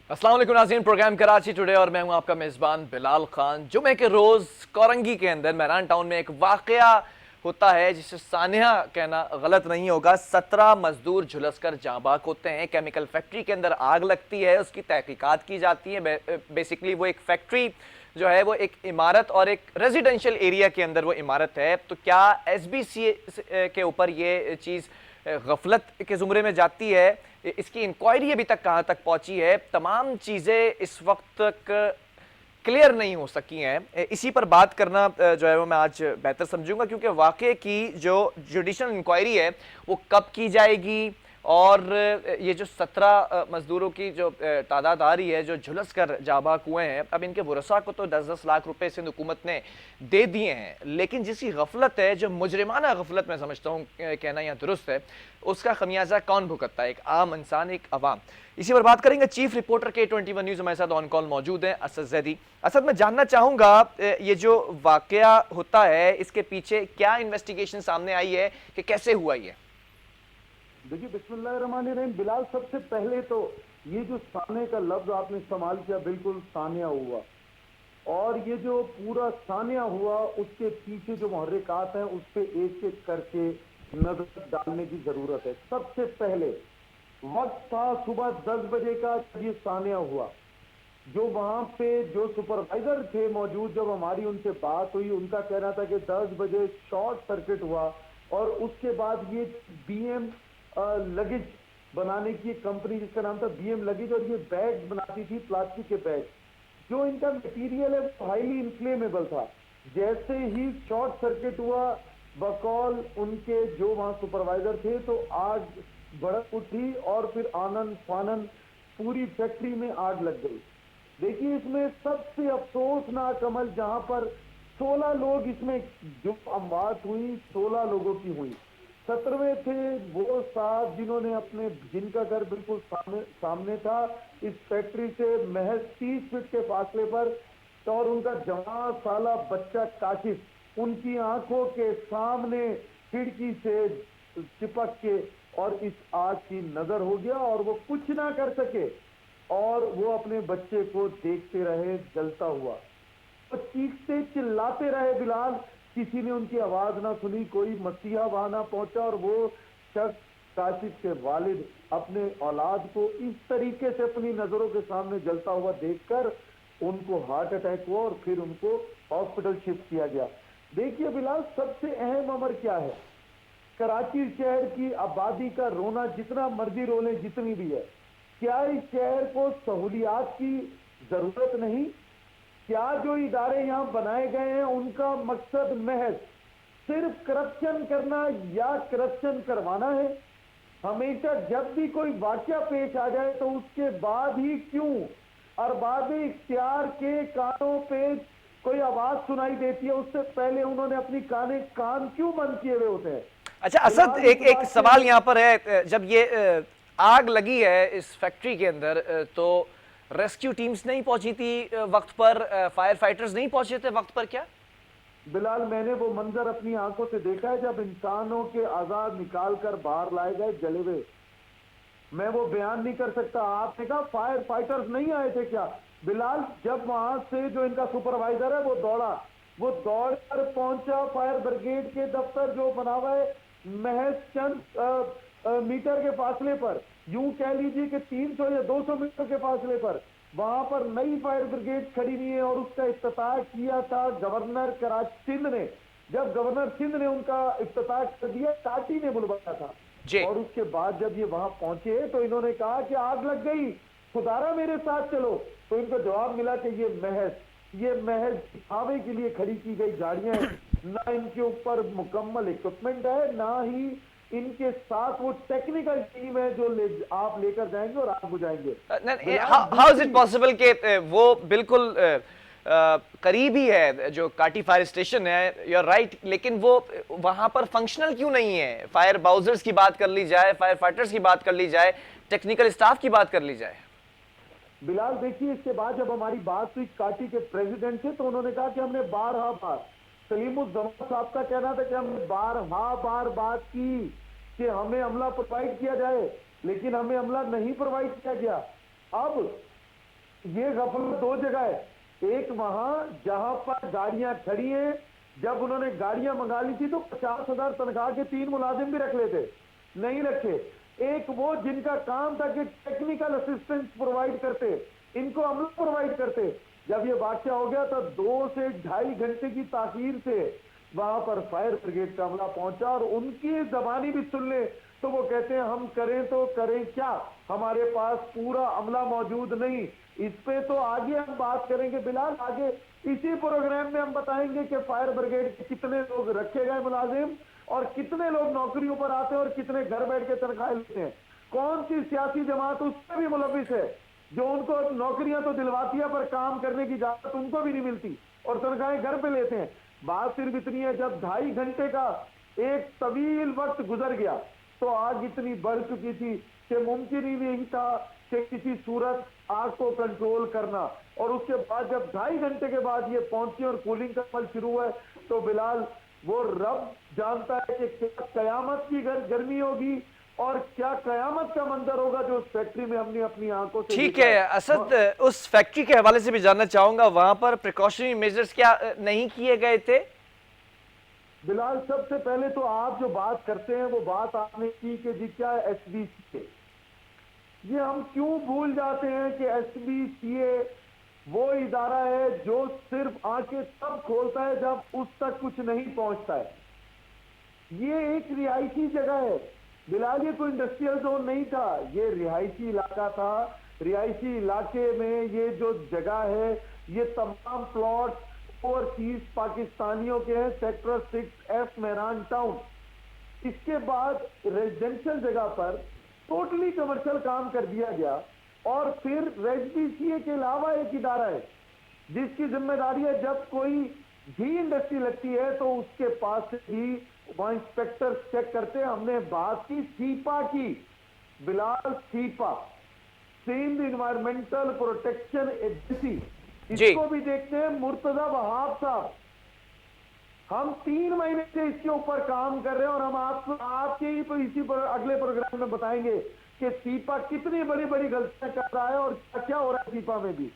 अस्सलाम वालेकुम नाज़रीन, प्रोग्राम कराची टुडे और मैं हूं आपका मेज़बान बिलाल खान। जुमे के रोज़ कोरंगी के अंदर मैरान टाउन में एक वाक़या होता है जिसे सानिया कहना गलत नहीं होगा। 17 मजदूर झुलसकर जाँ बाक होते हैं। केमिकल फैक्ट्री के अंदर आग लगती है, उसकी तहकीकात की जाती है। बेसिकली वो एक फैक्ट्री जो है वो एक इमारत और एक रेजिडेंशियल एरिया के अंदर वो इमारत है। तो क्या SBC के ऊपर ये चीज़ गफलत के ज़ुमरे में जाती है? इसकी इंक्वायरी अभी तक कहाँ तक पहुंची है? तमाम चीज़ें इस वक्त तक क्लियर नहीं हो सकी हैं। इसी पर बात करना जो है वो मैं आज बेहतर समझूंगा, क्योंकि वाकई की जो जुडिशल इंक्वायरी है वो कब की जाएगी और ये जो 17 मजदूरों की जो तादाद आ रही है जो झुलस कर जाबाक हुए हैं, अब इनके वरसा को तो 10-10 लाख रुपए सिंध हुकूमत ने दे दिए हैं, लेकिन जिसकी गफलत है, जो मुजरिमाना गफलत मैं समझता हूँ कहना यहाँ दुरुस्त है, उसका खमियाजा कौन भुगतता है? एक आम इंसान, एक अवाम। इसी पर बात करेंगे। चीफ रिपोर्टर K21 न्यूज़ हमारे साथ ऑन कॉल मौजूद हैं, असद जैदी। असद, मैं जानना चाहूंगा ये जो वाकया होता है इसके पीछे क्या इन्वेस्टिगेशन सामने आई है कि कैसे हुआ ये? देखिए, बिस्मिल्लाहिर्रहमानिर्रहीम। बिलाल, सबसे पहले तो ये जो साने का लफ्ज आपने इस्तेमाल किया, बिल्कुल सानिया हुआ। और ये जो पूरा सानिया हुआ उसके पीछे जो मुहर्रिकात हैं उस पे एक एक करके नजर डालने की जरूरत है। सबसे पहले वक्त था सुबह 10 बजे का जब ये सानिया हुआ। जो वहां पे जो सुपरवाइजर थे मौजूद, जब हमारी उनसे बात हुई, उनका कहना था कि 10 बजे शॉर्ट सर्किट हुआ और उसके बाद ये BM लगेज बनाने की एक कंपनी जिसका नाम था BM लगेज, और ये बैग बनाती थी, प्लास्टिक के बैग। जो इनका मटेरियल है वो हाईली इन्फ्लेमेबल था। जैसे ही शॉर्ट सर्किट हुआ, बकौल उनके जो वहां सुपरवाइजर थे, तो आग भड़क उठी और फिर आनन फानन पूरी फैक्ट्री में आग लग गई। देखिए, इसमें सबसे अफसोसनाक अमल, जहां पर 16 लोग, इसमें जो अमवात हुई 16 लोगों की हुई। 17वें थे वो साहब जिनका घर बिल्कुल सामने था इस फैक्ट्री से, महज 30 फीट के फासले पर। और उनका जवान साला बच्चा काशिफ उनकी आंखों के सामने खिड़की से चिपक के और इस आग की नजर हो गया और वो कुछ ना कर सके और वो अपने बच्चे को देखते रहे जलता हुआ। तो चीखते चिल्लाते रहे बिलाल, किसी ने उनकी आवाज ना सुनी, कोई मसीहा वहां ना पहुंचा। और वो शख्स, काशिफ के वालिद, अपने औलाद को इस तरीके से अपनी नजरों के सामने जलता हुआ देखकर उनको हार्ट अटैक हुआ और फिर उनको हॉस्पिटल शिफ्ट किया गया। देखिए बिलाल, सबसे अहम अमर क्या है? कराची शहर की आबादी का रोना जितना मर्जी रो ले, जितनी भी है, क्या इस शहर को सहूलियात की जरूरत नहीं? क्या जो इदारे यहां बनाए गए हैं उनका मकसद महज सिर्फ करप्शन करना या करप्शन करवाना है? हमेशा जब भी कोई वाकया पेश आ जाए तो उसके बाद ही क्यों अरबाब इख्तियार के कानों पे कोई आवाज सुनाई देती है, उससे पहले उन्होंने अपनी कान क्यों बंद किए हुए होते हैं? अच्छा असद, एक एक सवाल यहाँ पर है। जब ये आग लगी है इस फैक्ट्री के अंदर, तो रेस्क्यू टीम्स नहीं पहुंची थी वक्त पर? फायर फाइटर्स नहीं पहुंचे थे वक्त पर क्या? बिलाल, मैंने वो मंजर अपनी आंखों से देखा है जब इंसानों के आजाद निकाल कर बाहर लाए गए जले हुए। मैं वो बयान नहीं कर सकता। आपने कहा फायर फाइटर्स नहीं आए थे क्या? बिलाल, जब वहां से जो इनका सुपरवाइजर है वो दौड़ कर पहुंचा फायर ब्रिगेड के दफ्तर, जो बना हुआ है महज चंद मीटर के फासले पर, यूं कह लीजिए कि 300 या 200 मीटर के फासले पर। वहां पर नई फायर ब्रिगेड खड़ी हुई है और उसका इफ्तिताह किया था गवर्नर कराची सिंध ने। जब गवर्नर सिंध ने उनका इफ्तिताह कर दिया, टाटी ने बुलवाया था। जी। और उसके बाद जब ये वहां पहुंचे तो इन्होंने कहा कि आग लग गई, खुदारा मेरे साथ चलो। तो इनको जवाब मिला कि ये महज दिखावे के लिए खड़ी की गई गाड़ियां हैं, ना इनके ऊपर मुकम्मल इक्विपमेंट है, ना ही इनके साथ वो टेक्निकल टीम है जो आप लेकर जाएंगे और आग बुझाएंगे। हाउ इज इट पॉसिबल कि वो बिल्कुल करीब ही है जो काटी फायर स्टेशन है, यू आर राइट, लेकिन वो वहां पर फंक्शनल क्यों नहीं है? फायर बाउजर्स की बात कर ली जाए, फायर फाइटर्स की बात कर ली जाए, टेक्निकल स्टाफ की बात कर ली जाए। बिलाल, देखिए, इसके बाद जब हमारी बात हुई काटी के प्रेसिडेंट से, तो उन्होंने कहा कि हमने बार सलीमुज़्ज़मान साहब का कहना था कि हमने बार बात की कि हमें अमला प्रोवाइड किया जाए, लेकिन हमें अमला नहीं प्रोवाइड किया गया। अब ये गफलत दो जगह है। एक वहां जहां पर गाड़ियां खड़ी हैं, जब उन्होंने गाड़ियां मंगा ली थी तो 50,000 तनख्वाह के 3 मुलाजिम भी रख लेते, नहीं रखे। एक वो जिनका काम था कि टेक्निकल असिस्टेंस प्रोवाइड करते, इनको अमला प्रोवाइड करते। जब ये वाक्य हो गया तो 2 से 2.5 घंटे की ताखीर से वहां पर फायर ब्रिगेड का अमला पहुंचा, और उनकी जबानी भी सुन ले तो वो कहते हैं हम करें तो करें क्या, हमारे पास पूरा अमला मौजूद नहीं। इस पे तो आगे हम बात करेंगे बिलाल, आगे इसी प्रोग्राम में हम बताएंगे कि फायर ब्रिगेड के कितने लोग रखे गए मुलाजिम, और कितने लोग नौकरियों पर आते हैं और कितने घर बैठ के तनख्वाह लेते हैं। कौन सी सियासी जमात उसमें भी मुलविस है जो उनको नौकरियां तो दिलवाती है पर काम करने की इजाजत उनको भी नहीं मिलती और तनख्वाहें घर पे लेते हैं। बात सिर्फ इतनी है, जब 2.5 घंटे का एक तवील वक्त गुजर गया तो आग इतनी बढ़ चुकी थी कि मुमकिन ही नहीं था कि किसी सूरत आग को कंट्रोल करना। और उसके बाद जब 2.5 घंटे के बाद ये पहुंची और कूलिंग का अमल शुरू हुआ तो बिलाल वो रब जानता है कि क्या कयामत की गर्मी होगी और क्या कयामत का मंजर होगा जो उस फैक्ट्री में हमने अपनी आंखों से ठीक देखा है असद, उस फैक्ट्री के हवाले से भी जानना चाहूंगा, वहां पर प्रिकॉशनरी मेजर्स क्या नहीं किए गए थे? बिलाल सबसे पहले तो आप जो बात करते हैं वो बात आपने की कि जी क्या एसबीसीए, ये हम क्यों भूल जाते हैं कि एसबीसीए वो इदारा है जो सिर्फ आंखें तब खोलता है जब उस तक कुछ नहीं पहुंचता है। ये एक रिहायशी जगह है बिलाल, ये कोई इंडस्ट्रियल जोन नहीं था, ये रिहायशी इलाका था। रिहायशी इलाके में ये जो जगह है ये तमाम प्लॉट ओवरसीज पाकिस्तानियों के हैं, सेक्टर 6F मेहरान टाउन। इसके बाद रेजिडेंशियल जगह पर टोटली कमर्शियल काम कर दिया गया, और फिर रेजिडेंशियल के अलावा एक इदारा है जिसकी जिम्मेदारी है जब कोई भी इंडस्ट्री लगती है तो उसके पास से भी वहां इंस्पेक्टर चेक करते हैं। हमने बात की सीपा की Bilal, SEPA Sindh environmental protection agency, इसको भी देखते हैं मुर्तजा वहाब साहब। हम 3 महीने से इसके ऊपर काम कर रहे हैं और हम आपके ही तो इसी पर अगले प्रोग्राम में बताएंगे कि सीपा कितनी बड़ी बड़ी गलतियां कर रहा है और क्या क्या हो रहा है सीपा में भी।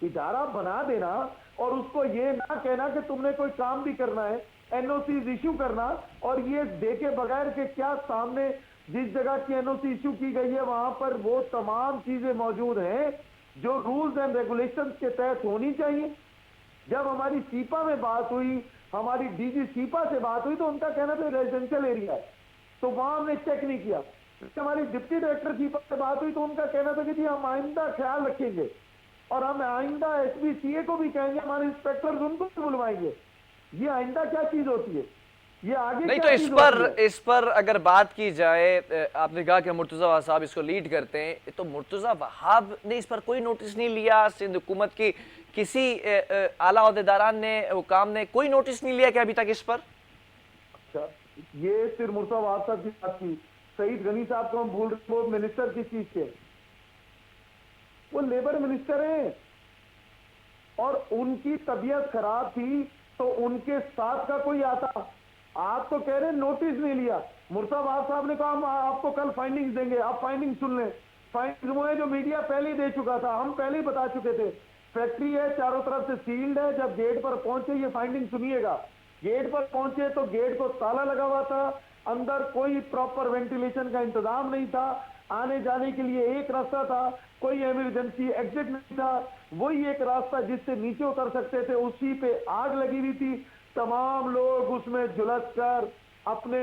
इदारा बना देना और उसको ये ना कहना कि तुमने कोई काम भी करना है, एनओसी इश्यू करना, और ये देखे बगैर के क्या सामने जिस जगह की एनओसी इश्यू की गई है वहां पर वो तमाम चीजें मौजूद हैं जो रूल्स एंड रेगुलेशंस के तहत होनी चाहिए। जब हमारी सीपा में बात हुई, हमारी डीजी सीपा से बात हुई तो उनका कहना था रेजिडेंशियल एरिया है, तो वहां हमने चेक नहीं किया। हमारी डिप्टी डायरेक्टर सीपा से बात हुई तो उनका कहना था कि जी हम आइंदा ख्याल रखेंगे और हम आइंदा एसबीसीए को भी कहेंगे, हमारे इंस्पेक्टर्स उनको भी बुलवाएंगे। ये आइंदा क्या चीज होती है, ये आगे नहीं क्या तो चीज इस पर अगर बात की जाए, आपने कहा कि मुर्तजा वहाब साहब इसको लीड करते हैं, तो मुर्तजा वहाब ने इस पर कोई नोटिस नहीं लिया? सिंध हुकूमत की किसी आला ओहदेदारान ने, हुकाम ने कोई नोटिस नहीं लिया कि अभी तक इस पर? अच्छा, ये सिर्फ मुर्तजा वहाब साहब की बात की, सईद गनी साहब को हम भूल रहे, वो मिनिस्टर किस चीज के, वो लेबर मिनिस्टर हैं और उनकी तबीयत खराब थी तो उनके साथ का कोई आता। आप तो कह रहे हैं नोटिस नहीं लिया, मुर्तजा वहाब साहब ने कहा हम आपको कल फाइंडिंग्स देंगे, आप फाइंडिंग सुन लें। फाइंडिंग्स वो है जो मीडिया पहले ही दे चुका था, हम पहले ही बता चुके थे। फैक्ट्री है, चारों तरफ से सील्ड है, जब गेट पर पहुंचे ये फाइंडिंग सुनिएगा, गेट पर पहुंचे तो गेट को ताला लगा हुआ था, अंदर कोई प्रॉपर वेंटिलेशन का इंतजाम नहीं था, आने जाने के लिए एक रास्ता था, कोई इमरजेंसी एग्जिट नहीं था, वही एक रास्ता जिससे नीचे उतर सकते थे, उसी पे आग लगी हुई थी। तमाम लोग उसमें झुलस कर अपने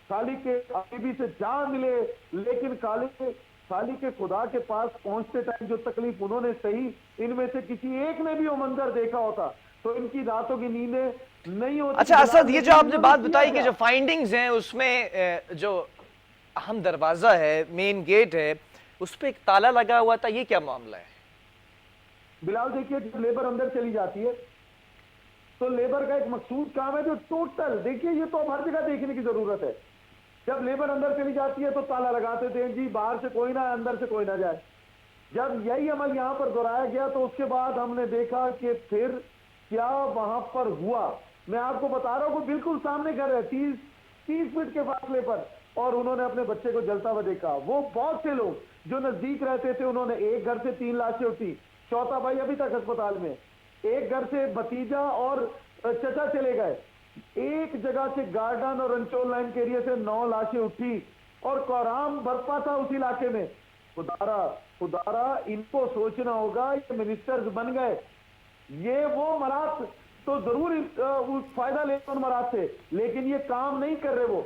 खाली के अबीबी से जा मिले, लेकिन खाली के खुदा के पास पहुंचते टाइम जो तकलीफ उन्होंने सही, इनमें से किसी एक ने भी वो मंजर देखा होता तो इनकी रातों की नींदें नहीं होती। अच्छा असद, ये जो आपने बात बताई कि जो फाइंडिंग्स हैं उसमें जो अहम दरवाजा है, मेन गेट है, उस पर एक ताला लगा हुआ था, ये क्या मामला है? बिलाल देखिए, जब लेबर अंदर चली जाती है तो लेबर का एक मखसूस काम है जो टोटल, देखिए ये तो अब हर जगह देखने की जरूरत है। जब लेबर अंदर चली जाती है तो ताला लगाते थे जी, बाहर से कोई ना, अंदर से कोई ना जाए। जब यही अमल यहां पर दोहराया गया तो उसके बाद हमने देखा कि फिर क्या वहां पर हुआ। मैं आपको बता रहा हूं, बिल्कुल सामने घर है, 30 फीट के फासले पर, और उन्होंने अपने बच्चे को जलता हुआ देखा। वो बहुत से लोग जो नजदीक रहते थे, उन्होंने एक घर से 3 लाशें उठी, चौथा भाई अभी तक अस्पताल में, एक घर से भतीजा और चचा चले गए, एक जगह से गार्डन और अंचोल लाइन के एरिया से 9 लाशें उठी और कोहराम बरपा था उस इलाके में। खुदारा खुदारा इनको सोचना होगा, ये मिनिस्टर्स बन गए, ये वो मराठ तो जरूर फायदा लेते उन मराठ से, लेकिन ये काम नहीं कर रहे। वो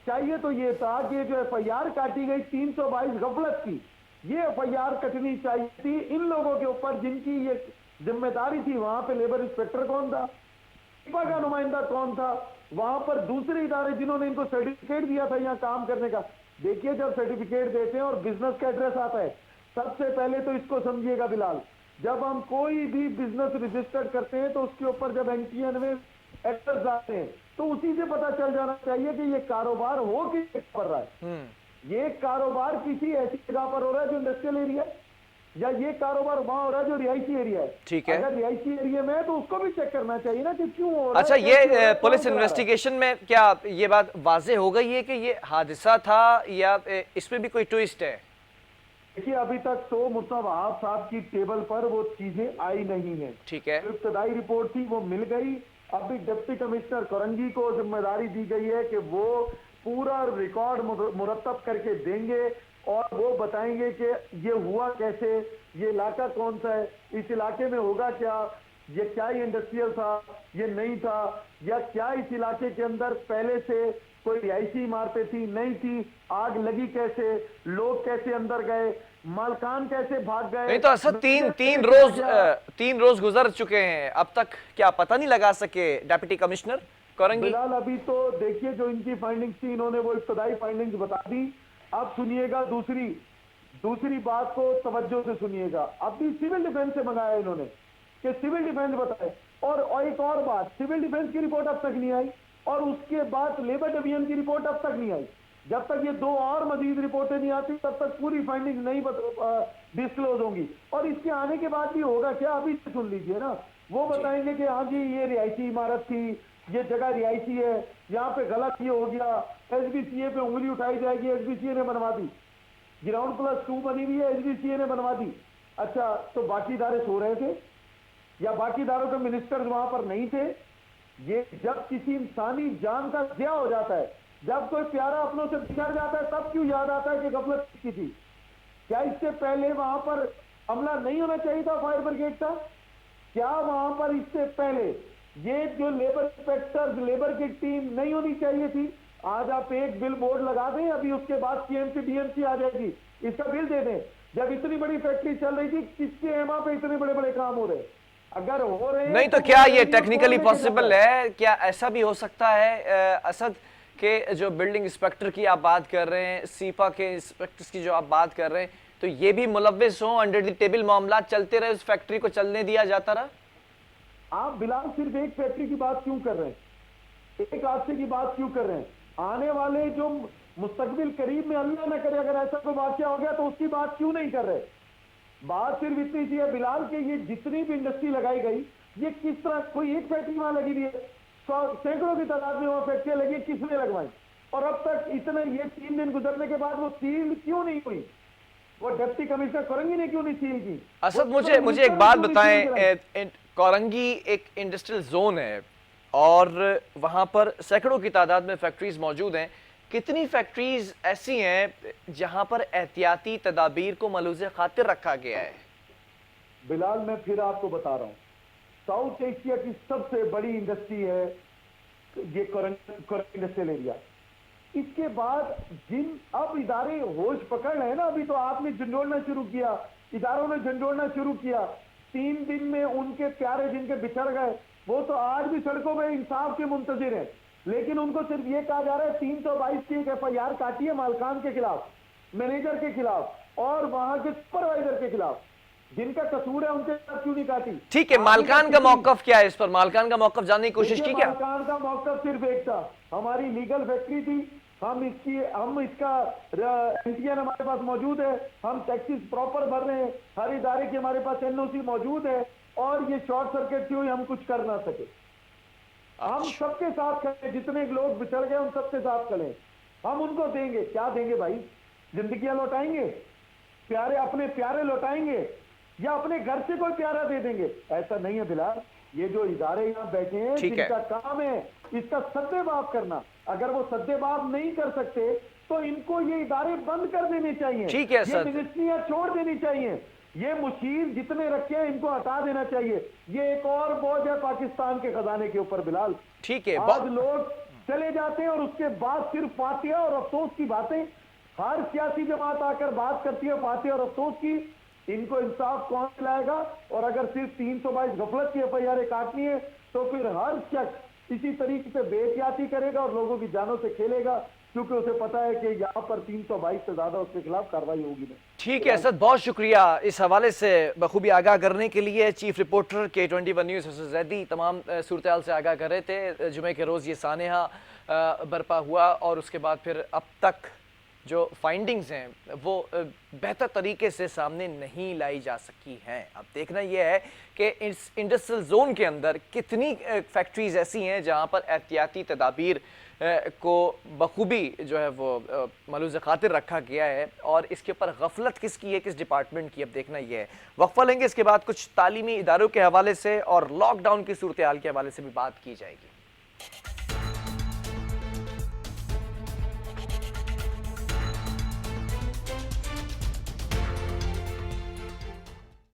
चाहिए तो ये था कि जो एफआईआर काटी गई 322 गफलत की, ये एफआईआर कटनी चाहिए थी इन लोगों के ऊपर जिनकी ये जिम्मेदारी थी। वहां पे लेबर इंस्पेक्टर कौन था, इपा का नुमाइंदा कौन था, वहां पर दूसरे इदारे जिन्होंने इनको सर्टिफिकेट दिया था यहाँ काम करने का। देखिए जब सर्टिफिकेट देते हैं और बिजनेस का एड्रेस आता है, सबसे पहले तो इसको समझिएगा बिलाल, जब हम कोई भी बिजनेस रजिस्टर्ड करते हैं तो उसके ऊपर जब एनटीएन में एड्रेस जाते हैं तो उसी से पता चल जाना चाहिए कि ये कारोबार हो किस जगह पर रहा है। ये कारोबार किसी ऐसी जगह पर हो रहा है जो इंडस्ट्रियल एरिया है, या ये कारोबार वहां हो रहा है जो रिहायशी एरिया है। ठीक है, अगर रिहायशी एरिया में है तो उसको भी चेक करना चाहिए ना कि क्यों हो रहा अच्छा है। ये पुलिस इन्वेस्टिगेशन में क्या ये बात वाजे हो गई है कि ये हादसा था या इसमें भी कोई ट्विस्ट है? देखिए अभी तक तो मुस्तफा वहाब साहब की टेबल पर वो चीजें आई नहीं है। ठीक है, इब्तदाई रिपोर्ट थी वो मिल गई। अभी डिप्टी कमिश्नर कोरंगी को जिम्मेदारी दी गई है कि वो पूरा रिकॉर्ड मुरतब करके देंगे और वो बताएंगे कि ये हुआ कैसे, ये इलाका कौन सा है, इस इलाके में होगा क्या, ये क्या इंडस्ट्रियल था, ये नहीं था, या क्या इस इलाके के अंदर पहले से कोई रिहायशी इमारतें थी, नहीं थी, आग लगी कैसे, लोग कैसे अंदर गए, मालकान कैसे भाग गए। नहीं तो असद तीन रोज गुजर चुके हैं, अब तक क्या पता नहीं लगा सके डिप्टी कमिश्नर कोरंगी? बिलाल अभी तो देखिए जो इनकी फाइंडिंग्स थी, इन्होंने वो इब्तदाई फाइंडिंग्स बता दी। अब सुनिएगा दूसरी बात को तवज्जो से सुनिएगा। अभी सिविल डिफेंस से मंगाया इन्होंने कि सिविल डिफेंस बताए, और एक और बात, सिविल डिफेंस की रिपोर्ट अब तक नहीं आई और उसके बाद लेबर डिवीजन की रिपोर्ट अब तक नहीं आई। जब तक ये 2 और मजीद रिपोर्टें नहीं आती तब तक पूरी फाइंडिंग नहीं डिस्क्लोज होंगी। और इसके आने के बाद भी होगा क्या, अभी से सुन लीजिए ना, वो बताएंगे कि हाँ जी ये रिहायशी इमारत थी, ये जगह रिहायशी है, यहाँ पे गलत ये हो गया, एसबीसीए पे उंगली उठाई जाएगी, एसबीसीए ने बनवा दी, ग्राउंड +2 बनी हुई है, एसबीसीए ने बनवा दी। अच्छा तो बाकी इदारे सो रहे थे या बाकी इदारों के मिनिस्टर्स वहां पर नहीं थे? ये जब किसी इंसानी जान का ज़िया हो जाता है, जब कोई प्यारा अपनों से बिछड़ जाता है, तब क्यों याद आता है कि गफलत की थी? क्या इससे पहले वहां पर हमला नहीं होना चाहिए था फायर ब्रिगेड का? क्या वहां पर इससे पहले ये जो लेबर इंस्पेक्टर्स, लेबर की टीम नहीं होनी चाहिए थी? आज आप एक बिल बोर्ड लगा दें, अभी उसके बाद सीएमसी डीएमसी आ जाएगी, इसका बिल दे दें। जब इतनी बड़ी फैक्ट्री चल रही थी, किसके एमा पे इतने बड़े बड़े काम हो रहे? अगर हो रहे नहीं तो क्या ये टेक्निकली पॉसिबल है? क्या ऐसा भी हो सकता है असद के जो बिल्डिंग इंस्पेक्टर की आप बात कर रहे हैं, सीपा के इंस्पेक्टर्स की जो आप बात कर रहे हैं, तो ये भी मुलव्विस हो, अंडर द टेबल मामला चलते रहे, उस फैक्ट्री को चलने दिया जाता रहा? आप बिलाल सिर्फ एक फैक्ट्री की बात क्यों कर रहे हैं, एक हादसे की बात क्यों कर रहे हैं? आने वाले जो मुस्तकबिल करीब में अल्लाह न करे अगर ऐसा कोई वाकया हो गया तो उसकी बात क्यों नहीं कर रहे? बात सिर्फ इतनी सी है बिलाल के ये जितनी भी इंडस्ट्री लगाई गई, ये किस तरह, कोई एक फैक्ट्री वहां लगी हुई है, सैकड़ों की तादाद में वहां फैक्ट्रियां लगी, किसने लगवाई? और अब तक इतने ये 3 दिन गुजरने के बाद वो सील क्यों नहीं हुई? वो डिप्टी कमिश्नर कोरंगी ने क्यों नहीं सील की? असद मुझे एक बात बताएं, कोरंगी एक इंडस्ट्रियल जोन है और वहां पर सैकड़ों की तादाद में फैक्ट्रीज मौजूद हैं। कितनी फैक्ट्रीज ऐसी हैं जहां पर एहतियाती तदाबीर को मलूज़े खातिर रखा गया है? बिलाल मैं फिर आपको बता रहा हूं, साउथ एशिया की सबसे बड़ी इंडस्ट्री है ये कोरंगी इंडस्ट्रियल एरिया। इसके बाद जिन अब इदारे होश पकड़ रहे हैं ना, अभी तो आपने झंझोड़ना शुरू किया, इदारों ने झंझोड़ना शुरू किया, 3 दिन में उनके प्यारे जिनके बिछड़ गए वो तो आज भी सड़कों में इंसाफ के मुंतजिर हैं, लेकिन उनको सिर्फ ये कहा जा रहा है 322 की एक एफआईआर काटी है मालकान के खिलाफ, मैनेजर के खिलाफ और वहां के सुपरवाइजर के खिलाफ, जिनका कसूर है उनके साथ क्यों नहीं काटी? ठीक है, मालकान का मौकफ क्या है इस पर? मालकान का मौकफ जानने की कोशिश की क्या? मालकान का मौकफ सिर्फ एक था, हमारी लीगल फैक्ट्री थी, हम इसका एनटीएन हमारे पास मौजूद है, हम टैक्सेस प्रॉपर भर रहे हैं, हर इदारे की हमारे पास एनओसी मौजूद है और ये शॉर्ट सर्किट थी, हम कुछ कर ना सके। हम सबके साथ खड़े, जितने लोग बिछड़ गए उन सबके साथ खड़े, हम उनको देंगे, क्या देंगे भाई? जिंदगियां लौटाएंगे, प्यारे अपने प्यारे लौटाएंगे, या अपने घर से कोई प्यारा दे देंगे। ऐसा नहीं है बिलाल, ये जो इदारे यहाँ बैठे हैं ठीक है। जिनका काम है इसका सद्देबाब करना, अगर वो सद्देबाब नहीं कर सकते तो इनको ये इदारे बंद कर देने चाहिए, ठीक है ये सर। मिनिस्ट्रियां छोड़ देनी चाहिए, ये मुशीर जितने रखे हैं इनको हटा देना चाहिए। ये एक और बोझ है पाकिस्तान के खजाने के ऊपर बिलाल। ठीक है। आज लोग चले जाते हैं और उसके बाद सिर्फ फातिहा और अफसोस की बातें, हर सियासी जमात आकर बात करती है फातिहा और अफसोस की। इनको इंसाफ कौन दिलाएगा? और अगर सिर्फ 322 गफलत की एफआईआर काटनी है तो फिर हर शख्स इसी तरीके से बेहतियाती करेगा और लोगों की जानों से खेलेगा, क्योंकि उसे पता है कि यहाँ पर 322 से ज्यादा उसके खिलाफ कार्रवाई होगी नहीं। ठीक है असद, बहुत शुक्रिया इस हवाले से बखूबी आगाह करने के लिए। Chief reporter K21 news Hasan Zaidi तमाम सूरत हाल से आगाह कर रहे थे। जुमे के रोज़ ये सानेहा बरपा हुआ और उसके बाद फिर अब तक जो फाइंडिंग्स हैं वो बेहतर तरीके से सामने नहीं लाई जा सकी हैं। अब देखना यह है कि इस इंडस्ट्रियल जोन के अंदर कितनी फैक्ट्रीज ऐसी हैं जहां पर एहतियाती तदाबीर को बखूबी जो है वो मलूज़ खातिर रखा गया है, और इसके ऊपर गफलत किसकी है, किस डिपार्टमेंट की, अब देखना यह है। वक्फा लेंगे, इसके बाद कुछ तालीमी इदारों के हवाले से और लॉकडाउन की सूरत हाल के हवाले से भी बात की जाएगी।